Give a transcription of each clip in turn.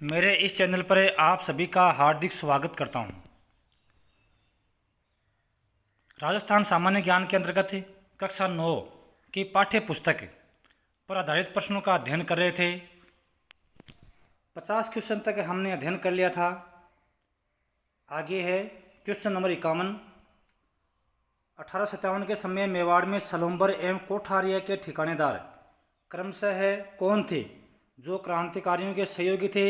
मेरे इस चैनल पर आप सभी का हार्दिक स्वागत करता हूं। राजस्थान सामान्य ज्ञान के अंतर्गत कक्षा 9 की पाठ्य पुस्तक पर आधारित प्रश्नों का अध्ययन कर रहे थे। 50 क्वेश्चन तक हमने अध्ययन कर लिया था। आगे है क्वेश्चन नंबर 51। 1857 के समय मेवाड़ में सलुम्बर एवं कोठारिया के ठिकानेदार क्रमशः कौन थे जो क्रांतिकारियों के सहयोगी थे।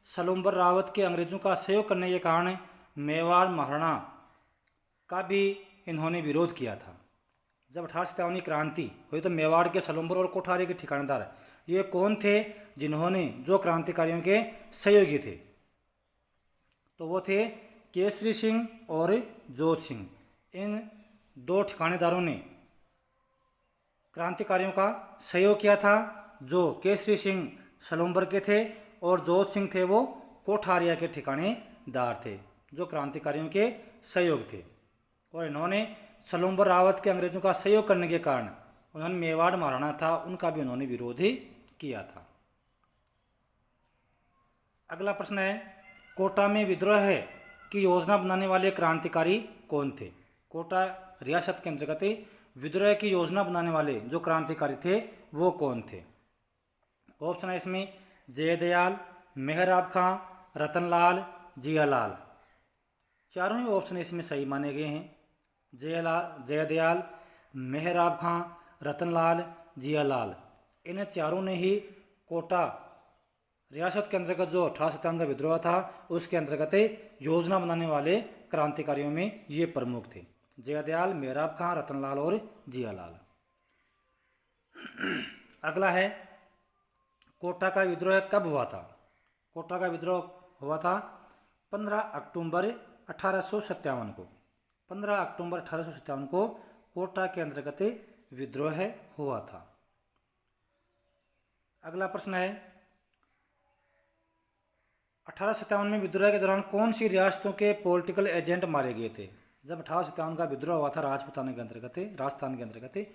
सलुम्बर रावत के अंग्रेजों का सहयोग करने के कारण मेवाड़ महाराणा का भी इन्होंने विरोध किया था। जब 1857 की क्रांति हुई तो मेवाड़ के सलुम्बर और कोठारी के ठिकानेदार ये कौन थे जिन्होंने जो क्रांतिकारियों के सहयोगी थे, तो वो थे केसरी सिंह और जोध सिंह। इन दो ठिकानेदारों ने क्रांतिकारियों का सहयोग किया था। जो केसरी सिंह सलुम्बर के थे और जोध सिंह थे वो कोठारिया के ठिकानेदार थे जो क्रांतिकारियों के सहयोग थे। और इन्होंने सलुम्बर रावत के अंग्रेजों का सहयोग करने के कारण उन्होंने मेवाड़ महाराणा था उनका भी उन्होंने विरोध ही किया था। अगला प्रश्न है, कोटा में विद्रोह की योजना बनाने वाले क्रांतिकारी कौन थे। कोटा रियासत के अंतर्गत विद्रोह की योजना बनाने वाले जो क्रांतिकारी थे वो कौन थे। ऑप्शन है इसमें जयदयाल, मेहराब खां, रतनलाल, जियालाल। चारों ही ऑप्शन इसमें सही माने गए हैं। जयदयाल, मेहराब खां, रतनलाल, जियालाल, इन चारों ने ही कोटा रियासत के अंतर्गत जो 1857 का विद्रोह था उसके अंतर्गत योजना बनाने वाले क्रांतिकारियों में ये प्रमुख थे। जयदयाल, मेहराब खां, रतनलाल और जियालाल। अगला है, कोटा का विद्रोह कब हुआ था। कोटा का विद्रोह हुआ था 15 अक्टूबर 1857 को। 15 अक्टूबर 1857 को कोटा के अंतर्गत विद्रोह हुआ था। अगला प्रश्न है, 1857 में विद्रोह के दौरान कौन सी रियासतों के पॉलिटिकल एजेंट मारे गए थे। जब 1857 का विद्रोह हुआ था राजपूताना के अंतर्गत, राजस्थान के अंतर्गत,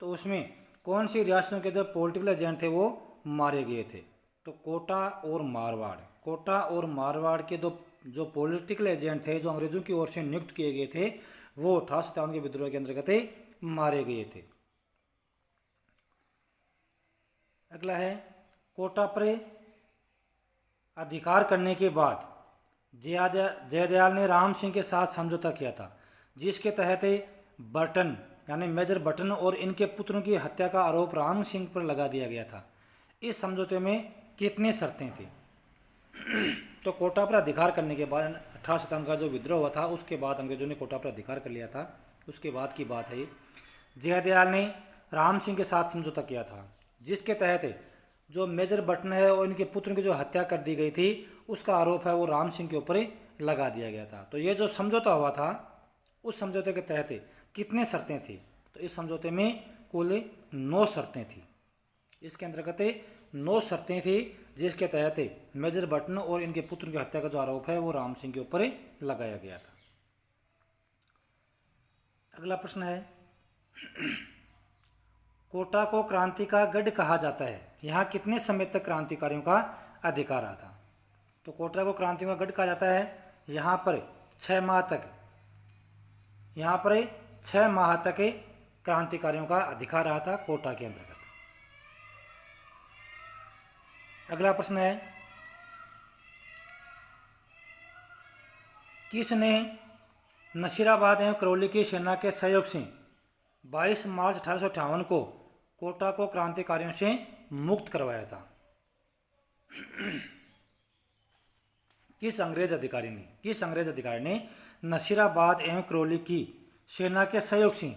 तो उसमें कौन सी रियासतों के जो पॉलिटिकल एजेंट थे वो मारे गए थे। तो कोटा और मारवाड़। कोटा और मारवाड़ के जो पॉलिटिकल एजेंट थे जो अंग्रेजों की ओर से नियुक्त किए गए थे वो 1857 के विद्रोह के अंतर्गत मारे गए थे। अगला है, कोटा पर अधिकार करने के बाद जयदयाल ने राम सिंह के साथ समझौता किया था जिसके तहत बर्टन यानी मेजर बर्टन और इनके पुत्रों की हत्या का आरोप राम सिंह पर लगा दिया गया था। इस समझौते में कितनी शर्तें थी। तो कोटा पर अधिकार करने के बाद 1857 का जो विद्रोह हुआ था उसके बाद अंग्रेजों ने कोटा पर अधिकार कर लिया था। उसके बाद की बात है, जयदयाल ने राम सिंह के साथ समझौता किया था जिसके तहत जो मेजर बर्टन है और इनके पुत्र की जो हत्या कर दी गई थी उसका आरोप है वो राम सिंह के ऊपर लगा दिया गया था। तो ये जो समझौता हुआ था उस समझौते के तहत कितने शर्तें थी। तो इस समझौते में कुल 9 शर्तें थी। इसके अंतर्गत 9 शर्तें थी जिसके तहत मेजर बर्टन और इनके पुत्र की हत्या का जो आरोप है वो राम सिंह के ऊपर लगाया गया था। अगला प्रश्न है, कोटा को क्रांति का गढ़ कहा जाता है, यहाँ कितने समय तक क्रांतिकारियों का अधिकार रहा था। तो कोटा को क्रांति का गढ़ कहा जाता है, यहाँ पर 6 माह तक, यहाँ पर 6 माह तक क्रांतिकारियों का अधिकार रहा था कोटा के अंतर्गत। अगला प्रश्न है, किसने नसीराबाद एवं करौली की सेना के सहयोग से 22 मार्च 1858 को कोटा को क्रांतिकारियों से मुक्त करवाया था। किस अंग्रेज अधिकारी ने नसीराबाद एवं करौली की सेना के सहयोग से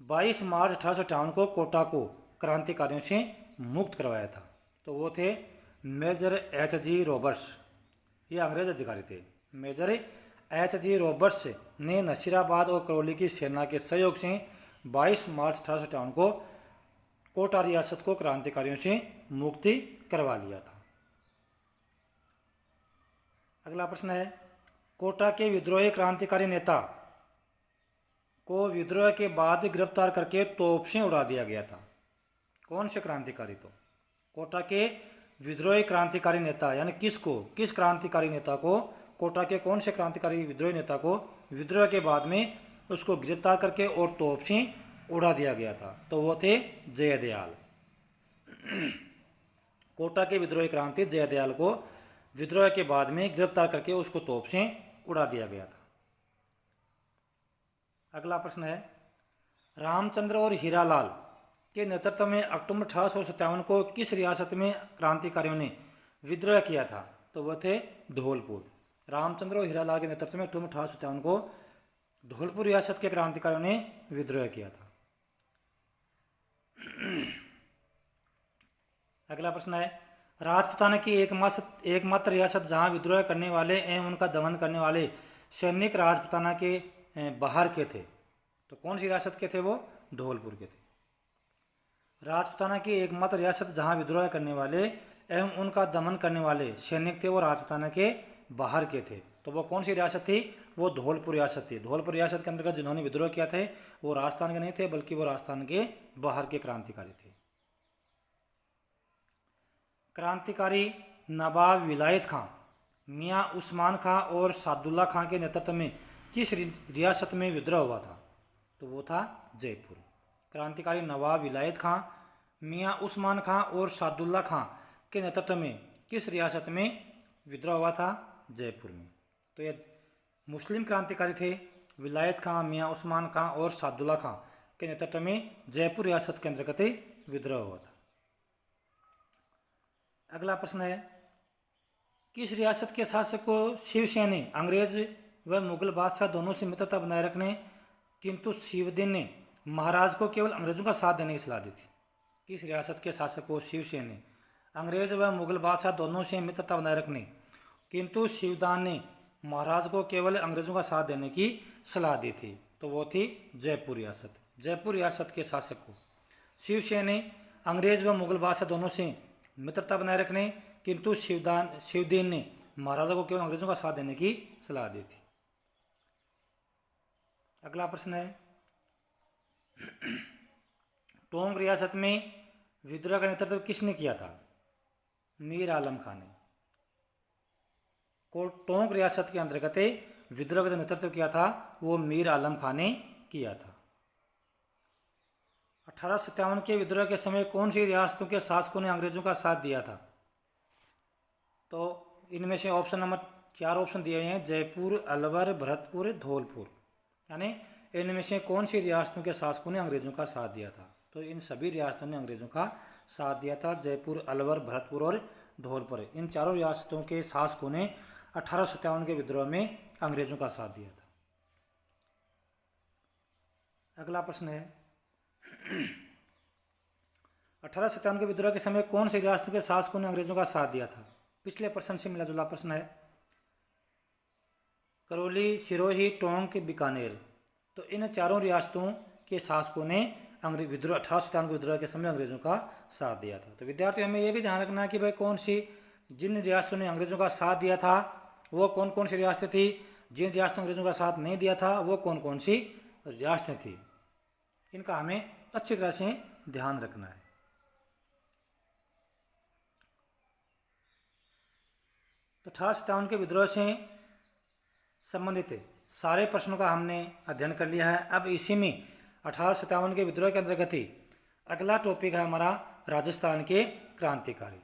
22 मार्च 1858 को कोटा को क्रांतिकारियों से मुक्त करवाया था। तो वो थे मेजर H.G. रॉबर्ट्स। ये अंग्रेज अधिकारी थे। Major H.G. रॉबर्ट्स ने नसीराबाद और करौली की सेना के सहयोग से 22 मार्च 1858 को कोटा रियासत को क्रांतिकारियों से मुक्ति करवा लिया था। अगला प्रश्न है, कोटा के विद्रोही क्रांतिकारी नेता को विद्रोह के बाद गिरफ्तार करके तोप से उड़ा दिया गया था। कौन से क्रांतिकारी। तो कोटा के विद्रोही क्रांतिकारी नेता यानी किस क्रांतिकारी नेता को, कोटा के कौन से क्रांतिकारी विद्रोही नेता को विद्रोह के बाद में उसको गिरफ्तार करके और तोप से उड़ा दिया गया था? तो वो थे जयदयाल। कोटा के विद्रोही क्रांति जयदयाल को विद्रोह के बाद में गिरफ्तार करके उसको तोप से उड़ा दिया गया था। अगला प्रश्न है, रामचंद्र और हीरालाल के नेतृत्व में अक्टूबर 1857 को किस रियासत में क्रांतिकारियों ने विद्रोह किया था? तो वह थे धौलपुर। रामचंद्र और हीरालाल के नेतृत्व में अक्टूबर 1857 को धौलपुर रियासत के क्रांतिकारियों ने विद्रोह किया था। अगला प्रश्न है, राजपूताना की एकमात्र रियासत जहां विद्रोह करने वाले एवं उनका दमन करने वाले सैनिक राजपूताना के बाहर के थे? तो कौन सी रियासत के थे? वो धौलपुर के थे। राजपूताना की एकमात्र रियासत जहां विद्रोह करने वाले एवं उनका दमन करने वाले सैनिक थे वो राजपूताना के बाहर के थे। तो वो कौन सी रियासत थी? वो धौलपुर रियासत थी। धौलपुर रियासत के अंतर्गत जिन्होंने विद्रोह किया थे वो राजस्थान के नहीं थे, बल्कि वो राजस्थान के बाहर के क्रांतिकारी थे। क्रांतिकारी नवाब विलायत खां, मियाँ उस्मान खां और सादुल्ला खां के नेतृत्व में किस रियासत में विद्रोह हुआ था? तो वो था जयपुर। क्रांतिकारी नवाब विलायत खां, मियाँ उस्मान खां और सादुल्ला खां के नेतृत्व में किस रियासत में विद्रोह हुआ था? जयपुर में। तो ये मुस्लिम क्रांतिकारी थे। विलायत खां, मियाँ उस्मान खां और सादुल्ला खां के नेतृत्व में जयपुर रियासत के अंतर्गत विद्रोह हुआ था। अगला प्रश्न है, किस रियासत के शासक को शिवसेन ने अंग्रेज व मुगल बादशाह दोनों से मित्रता बनाए रखने, किंतु शिवदेन ने महाराज को केवल अंग्रेजों का साथ देने की सलाह दी थी? किस रियासत के शासक को शिवसेन ने अंग्रेज व मुगल बादशाह दोनों से मित्रता बनाए रखने, किंतु शिवदान ने महाराज को केवल अंग्रेजों का साथ देने की सलाह दी थी? तो वो थी जयपुर रियासत। जयपुर रियासत के शासक को शिवसेन ने अंग्रेज व मुगल बादशाह दोनों से मित्रता बनाए रखने, किंतु शिवदेन ने महाराजा को केवल अंग्रेजों का साथ देने की सलाह दी थी। अगला प्रश्न है, टोंक रियासत में विद्रोह का नेतृत्व किसने किया था? मीर आलम खान ने। टोंक रियासत के अंतर्गत विद्रोह का नेतृत्व किया था वो मीर आलम खान ने किया था। 1857 के विद्रोह के समय कौन सी रियासतों के शासकों ने अंग्रेजों का साथ दिया था? तो इनमें से ऑप्शन नंबर 4 ऑप्शन दिए हैं, जयपुर, अलवर, भरतपुर, धौलपुर। यानी इनमें से कौन सी रियासतों के शासकों ने अंग्रेजों का साथ दिया था? तो इन सभी रियासतों ने अंग्रेजों का साथ दिया था। जयपुर, अलवर, भरतपुर और धौलपुर, इन चारों रियासतों के शासकों ने 1857 के विद्रोह में अंग्रेजों का साथ दिया था। अगला प्रश्न है, 1857 के विद्रोह के समय कौन सी रियासतों के शासकों ने अंग्रेजों का साथ दिया था? पिछले प्रश्न से मिला जुला प्रश्न है। करौली, सिरोही, टोंक, बीकानेर। तो इन चारों रियासतों के शासकों ने विद्रोह 1857 के विद्रोह के समय अंग्रेजों का साथ दिया था। तो विद्यार्थियों हमें यह भी ध्यान रखना है कि भाई जिन रियासतों ने अंग्रेजों का साथ दिया था वो कौन कौन सी रियासतें थी, जिन रियासतों ने अंग्रेजों का साथ नहीं दिया था वो कौन कौन सी रियासतें थी। इनका हमें अच्छी तरह से ध्यान रखना है। तो 1857 के विद्रोह से संबंधित सारे प्रश्नों का हमने अध्ययन कर लिया है। अब इसी में 1857 के विद्रोह के अंतर्गत ही अगला टॉपिक है हमारा राजस्थान के क्रांतिकारी।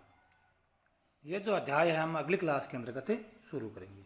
ये जो अध्याय है हम अगली क्लास के अंतर्गत शुरू करेंगे।